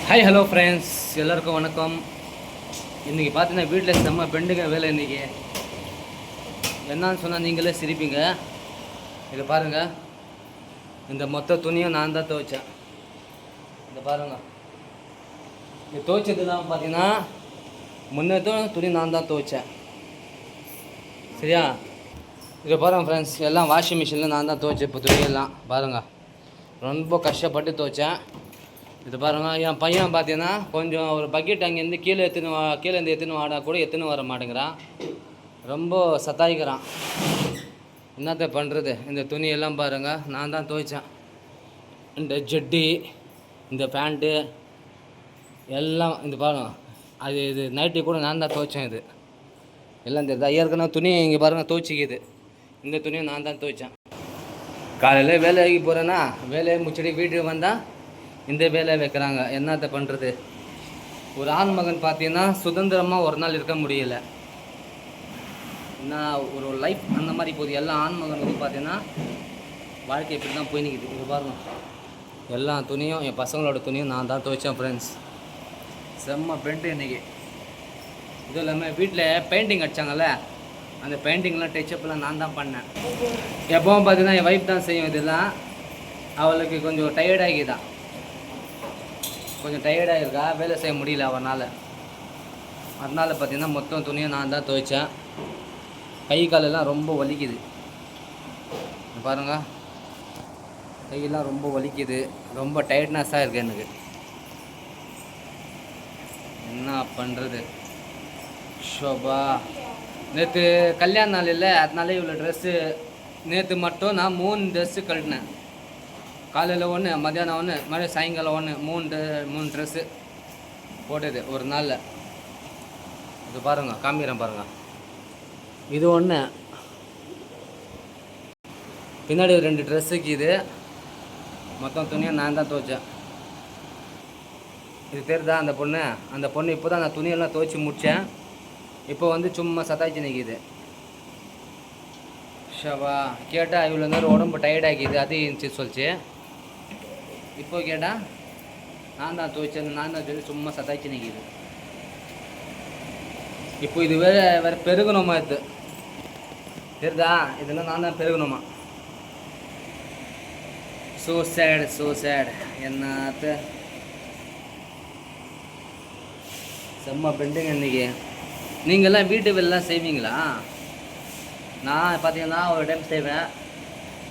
Hi hello friends, எல்லோருக்கும் வணக்கம். இன்றைக்கி பார்த்தீங்கன்னா வீட்டில் செம்ம பெண்டுங்க வேலை. இன்றைக்கி என்னன்னு சொன்னால் நீங்களே சிரிப்பீங்க. இதை பாருங்கள், இந்த மொத்த துணியும் நான் தான் துவைச்சேன். இதை பாருங்கள், இது துவைச்சதுலாம் பார்த்தீங்கன்னா முன்னேற்றும் துணி நான் தான் துவைச்சேன். சரியா? இதை பாருங்கள் ஃப்ரெண்ட்ஸ், எல்லாம் வாஷிங் மிஷினில் நான் தான் துவைச்சேன். இப்போ துணியெல்லாம் பாருங்கள், ரொம்ப கஷ்டப்பட்டு துவைச்சேன். இது பாருங்கள், என் பையன் பார்த்தீங்கன்னா கொஞ்சம் ஒரு பக்கெட் அங்கேருந்து கீழேருந்து எத்துன்னு வாடா கூட எத்துன்னு வர மாட்டேங்கிறான். ரொம்ப சத்தாயிக்கிறான். என்னத்த பண்ணுறது? இந்த துணியெல்லாம் பாருங்கள், நான் தான் துவைச்சேன். இந்த ஜட்டி, இந்த பேண்ட்டு எல்லாம் இந்த பாருங்கள், இது நைட்டி கூட நான் தான் துவைச்சேன். இது எல்லாம் தெரியுதா? ஏற்கனவே துணி இங்கே பாருங்கள் துவைச்சிக்கிது. இந்த துணியை நான் தான் துவைச்சேன். காலையில் வேலைக்கு போகிறேன்னா வேலையை முடிச்சுட்டு வீட்டுக்கு வந்தால் இந்த வேலையை வைக்கிறாங்க. என்னத்தை பண்ணுறது? ஒரு ஆண் மகன் பார்த்தீங்கன்னா சுதந்திரமாக ஒரு நாள் இருக்க முடியல. நான் ஒரு லைஃப் அந்த மாதிரி போகுது. எல்லா ஆண் மகனுக்கும் பார்த்தீங்கன்னா வாழ்க்கை இப்படி தான் போய் நிற்கிது. இது பாருங்கள், எல்லா துணியும் என் பசங்களோட துணியும் நான் தான் துவைச்சேன் ஃப்ரெண்ட்ஸ். செம்ம பெயிண்ட்டு இன்றைக்கி. இது இல்லாமல் வீட்டில் பெயிண்டிங் அடித்தாங்கல்ல, அந்த பெயிண்டிங்லாம் டச்சப்லாம் நான் தான் பண்ணேன். எப்பவும் பார்த்தீங்கன்னா என் ஒய்ஃப் தான் செய்யும். இதெல்லாம் அவளுக்கு கொஞ்சம் டயர்டாகிதான், கொஞ்சம் டயர்டாக இருக்கா, வேலை செய்ய முடியல அவனால். அதனால் பார்த்திங்கன்னா மொத்தம் துணியை நான் தான் துவைச்சேன். கை காலெல்லாம் ரொம்ப வலிக்குது பாருங்கள், கையெல்லாம் ரொம்ப வலிக்குது, ரொம்ப டயர்ட்னஸாக இருக்குது எனக்கு. என்ன பண்ணுறது? ஷோபா, நேற்று கல்யாண நாள் இல்லை, அதனால இவ்வளோ ட்ரெஸ்ஸு. நேற்று மட்டும் நான் 3 ட்ரெஸ்ஸு கழட்டினேன். காலையில் ஒன்று, மத்தியானம் ஒன்று, மறுபடியும் சாயங்காலம் ஒன்று, 3 ட்ரெஸ்ஸு போட்டது ஒரு நாளில். இது பாருங்கள், காமிக்கிறேன் பாருங்கள். இது ஒன்று, பின்னாடி 2 ட்ரெஸ்ஸுக்கு. இது மொத்தம் துணியை நான் தான் துவைச்சேன். இது தெரியுதா? அந்த பொண்ணு இப்போ தான் அந்த துணியெல்லாம் துவைச்சி முடித்தேன். இப்போ வந்து சும்மா சத்தாய்ச்சி நிற்கிது. ஷவா கேட்டால் இவ்வளோ நேரம் உடம்பு டயர்டாகிது, அது இருந்துச்சு சொல்லிச்சு. இப்போ கேட்டால் நான் தான் துவைச்சேன், நான் தான் சொல்லி சும்மா சத்தாய்ச்சி நிற்கிது. இப்போ இது வேறு பெருகணுமா? இது தெரியுதா? இதெல்லாம் நான் தான் பெருகணுமா? So sad. என்னத்த செம்ம பெண்டுங்க இன்றைக்கி. நீங்கள்லாம் வீட்டு வேலைலாம் செய்வீங்களா? நான் பார்த்தீங்கன்னா ஒரு டைம் செய்வேன்,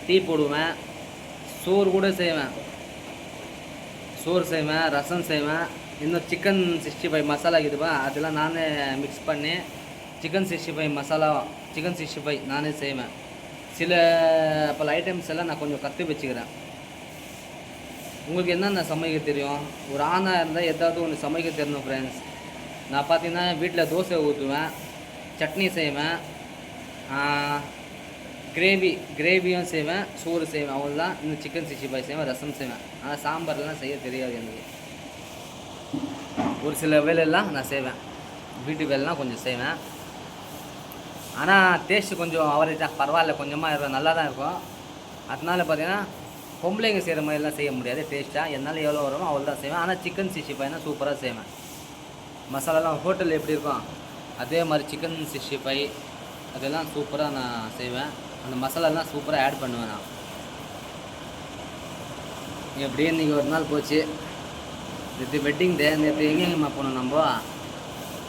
டீ போடுவேன், சோறு கூட செய்வேன், ரசம் செய்வேன். இன்னும் சிக்கன் 65 மசாலா இருக்குதுப்பா, அதெல்லாம் நானே மிக்ஸ் பண்ணி சிக்கன் 65 நானே செய்வேன். சில பல ஐட்டம்ஸ் எல்லாம் நான் கொஞ்சம் கற்று வச்சுக்கிறேன். உங்களுக்கு என்னென்ன சமைக்க தெரியும்? ஒரு ஆணாக இருந்தால் ஏதாவது ஒன்று சமைக்க தெரியணும் ஃப்ரெண்ட்ஸ். நான் பார்த்தீங்கன்னா வீட்டில் தோசை ஊற்றுவேன், சட்னி செய்வேன், கிரேவியும் செய்வேன், சோறு செய்வேன், அவ்வளோதான். இன்னும் சிக்கன் 65 செய்வேன், ரசம் செய்வேன். ஆனால் சாம்பார்லாம் செய்ய தெரியாது எனக்கு. ஒரு சில வேலையெல்லாம் நான் செய்வேன், வீட்டு வேலைலாம் கொஞ்சம் செய்வேன். ஆனால் டேஸ்ட்டு கொஞ்சம் அவரேஜாக பரவாயில்ல, கொஞ்சமாக இருக்கும், நல்லா தான் இருக்கும். அதனால பார்த்தீங்கன்னா பொம்பளைங்க செய்கிற மாதிரிலாம் செய்ய முடியாது டேஸ்ட்டாக. என்னால் எவ்வளோ வருமோ அவ்வளோ தான் செய்வேன். ஆனால் சிக்கன் 65 சூப்பராக செய்வேன். மசாலாலாம் ஹோட்டலில் எப்படி இருக்கும் அதே மாதிரி சிக்கன் 65 அதெல்லாம் சூப்பராக நான் செய்வேன். அந்த மசாலாலாம் சூப்பராக ஆட் பண்ணுவேன் நான். எப்படியே இன்றைக்கி ஒரு நாள் போச்சு. நேற்று வெட்டிங் டே. நேற்று எங்கெங்கம்மா போனோம்? நம்ம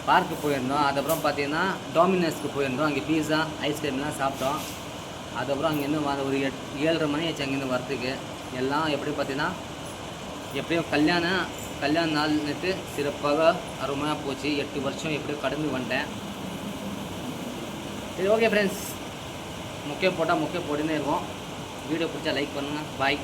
பார்க்கு போயிருந்தோம். அதுக்கப்புறம் பார்த்தீங்கன்னா டாமினோஸ்க்கு போயிருந்தோம். அங்கே பீஸா ஐஸ்கிரீம்லாம் சாப்பிட்டோம். அதுக்கப்புறம் அங்கேருந்து ஒரு 7:30 மணி ஆச்சு அங்கேருந்து வரத்துக்கு. எல்லாம் எப்படி பார்த்தீங்கன்னா எப்படியும் கல்யாண நாள் நேற்று சிறப்பாக அருமையாக போச்சு. 8 வருஷம் எப்படியோ கடந்து வந்துட்டேன். சரி, ஓகே ஃப்ரெண்ட்ஸ், முக்கிய போட்டால் முக்கிய போட்டுன்னே இருக்கும். வீடியோ பிடிச்சா லைக் பண்ணுங்கள். பாய்.